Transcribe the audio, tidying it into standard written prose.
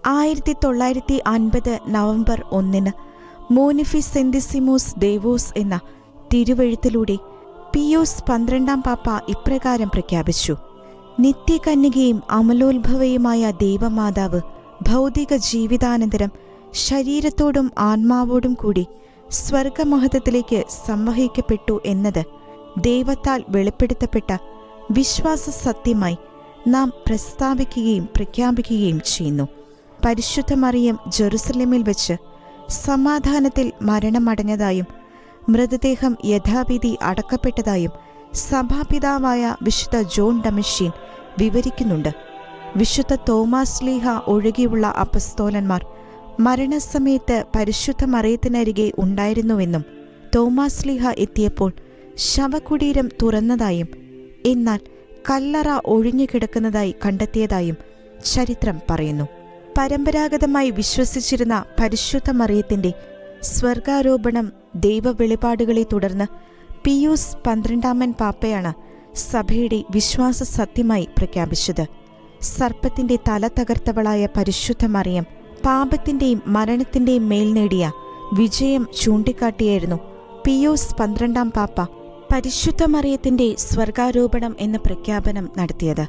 1950 November 1 മോനിഫിസെന്റിസിമോസ് ദേവോസ് എന്ന തിരുവെഴുത്തിലൂടെ Pius 12 പാപ്പ ഇപ്രകാരം പ്രഖ്യാപിച്ചു: നിത്യകന്യകയും അമലോത്ഭവയുമായ ദൈവമാതാവ് ഭൗതിക ജീവിതാനന്തരം ശരീരത്തോടും ആത്മാവോടും കൂടി സ്വർഗമഹത്വത്തിലേക്ക് സംവഹിക്കപ്പെട്ടു എന്നത് ദൈവത്താൽ വെളിപ്പെടുത്തപ്പെട്ട വിശ്വാസ സത്യമായി നാം പ്രസ്താവിക്കുകയും പ്രഖ്യാപിക്കുകയും ചെയ്യുന്നു. പരിശുദ്ധ മറിയം ജെറുസലേമിൽ വെച്ച് സമാധാനത്തിൽ മരണമടഞ്ഞതായും മൃതദേഹം യഥാവിധി അടക്കപ്പെട്ടതായും സഭാപിതാവായ വിശുദ്ധ ജോൺ ഡമഷ്യൻ വിവരിക്കുന്നുണ്ട്. വിശുദ്ധ തോമാസ് ലീഹ ഒഴികെയുള്ള അപ്പസ്തോലന്മാർ മരണസമയത്ത് പരിശുദ്ധ മറിയത്തിനരികെ ഉണ്ടായിരുന്നുവെന്നും തോമാസ് ലീഹ എത്തിയപ്പോൾ ശവകുടീരം തുറന്നതായും എന്നാൽ കല്ലറ ഒഴിഞ്ഞുകിടക്കുന്നതായി കണ്ടെത്തിയതായും ചരിത്രം പറയുന്നു. പരമ്പരാഗതമായി വിശ്വസിച്ചിരുന്ന പരിശുദ്ധ മറിയത്തിന്റെ സ്വർഗാരോപണം ദൈവവെളിപാടുകളെ തുടർന്ന് പിയൂസ് 12 പാപ്പയാണ് സഭയുടെ വിശ്വാസ സത്യമായി പ്രഖ്യാപിച്ചത്. സർപ്പത്തിന്റെ തല തകർത്തവളായ പരിശുദ്ധ മറിയം പാപത്തിന്റെയും മരണത്തിന്റെയും മേൽ നേടിയ വിജയം ചൂണ്ടിക്കാട്ടിയായിരുന്നു പിയൂസ് 12 പാപ്പ പരിശുദ്ധ മറിയത്തിന്റെ സ്വർഗാരോപണം എന്ന പ്രഖ്യാപനം നടത്തിയത്.